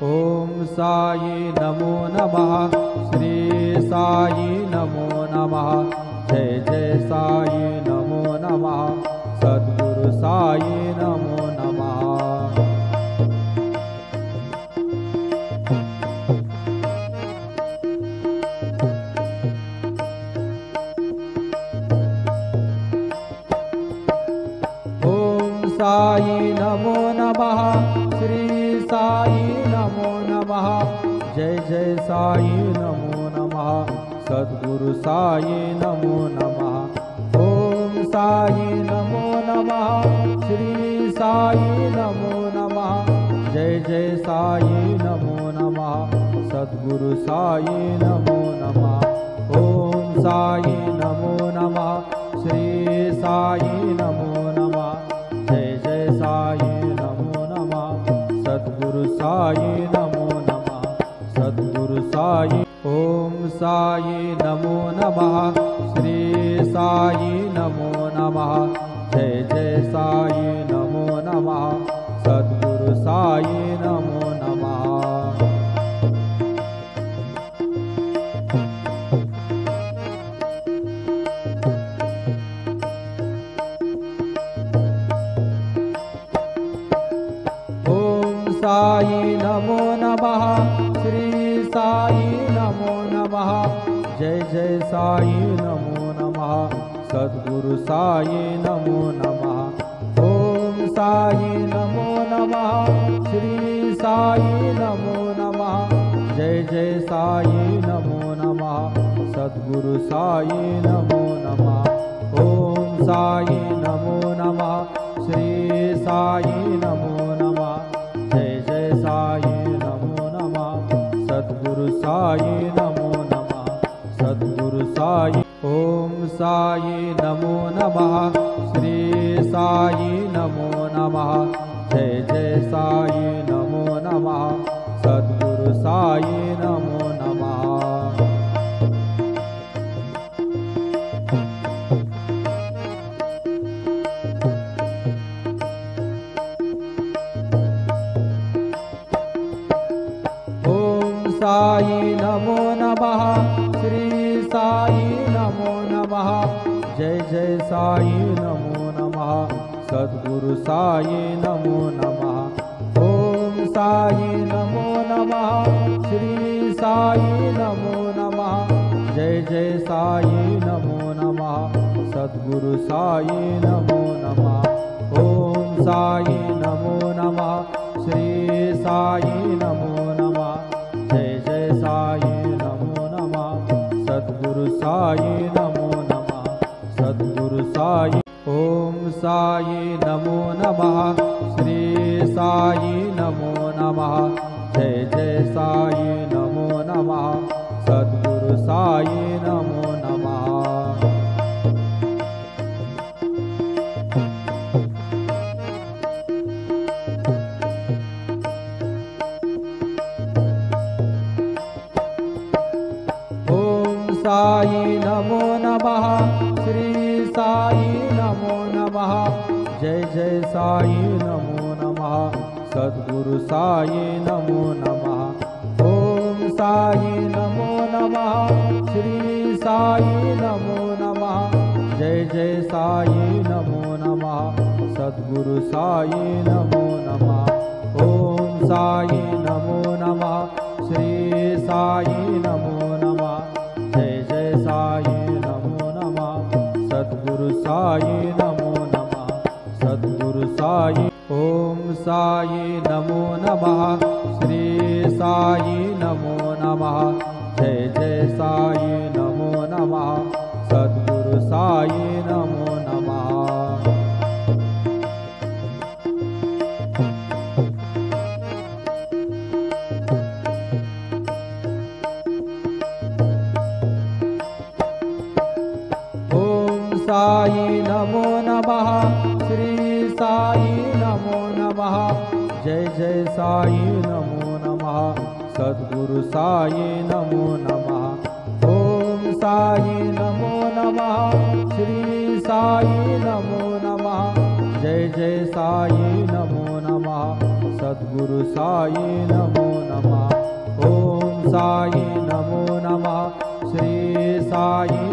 ओम साई नमो नमः। श्री साई नमो नमः। जय जय साई नमो नमः। सद्गुरु साई नमो नमः। ओम साई नमो नमः। श्री साई नमो नमः। जय जय साई नमो नमः। सद्गुरु साई नमो नमः। ओम साई नमो नमः। श्री साई नमो नमः। जय जय साई नमो नमः। सद्गुरु साई नमो नमः। ओम साई नमो नमः। श्री साई नमो नमः। जय जय साई नमो नमः। सद्गुरु साई नमो नमः। सद्गुरु साई। ओम साई नमो नमः। श्री साई नमो नमः। जय जय साई नमो नमः। सद्गुरु साई नमो नमः। साई नमो नमः। श्री साई नमो नमः। जय जय साई नमो नमः। सद्गुरु साई नमो नमः। ओम साई नमो नमः। श्री साई नमो नमः। जय जय साई नमो नमः। सद्गुरु साई नमो नमः। ओम साई नमो नमः। श्री साई नमो नमः। जय जय साई नमो नमः। सद्गुरु साई नमो नमः। सद्गुरु साई। ओम साई नमो नमः। श्री साई नमो नमः। जय जय साई नमो नमः। सद्गुरु साई नमो नमः। साई नमो नमः। श्री साई नमो नमः। जय जय साई नमो नमः। सद्गुरु साई नमो नमः। ओम साई नमो नमः। श्री साई नमो नमः। जय जय साई नमो नमः। सद्गुरु साई नमो नमः। ओम साई नमो नमः। श्री साई नमो नमः। जय जय साई नमो नमः। सद्गुरु साई नमो नमः। सद्गुरु साई। ओम साई नमो नमः। श्री साई नमो नमः। जय जय साई नमो नमः। सद्गुरु साई नमो नमः। साई नमो नमः। श्री साई नमो नमः। जय जय साई नमो नमः। सद्गुरु साई नमो नमः। ओम साई नमो नमः। श्री साई नमो नमः। जय जय साई नमो नमः। सद्गुरु साई नमो नमः। ओम साई नमो नमः। श्री साई नमो नमः। जय जय साई नमो नमः। सद्गुरु साई नमो नमः। सद्गुरु साई। ओम साई नमो नमः। श्री साई नमो नमः। जय जय साई नमो नमः। सद्गुरु साई नमो नमः। साई नमो नमः। श्री साई नमो नमः। जय जय साई नमो नमः। सद्गुरु साई नमो नमः। ओम साई नमो नमः। श्री साई नमो नमः। जय जय साई नमो नमः। सद्गुरु साई नमो नमः। साई नमो नमः श्री साई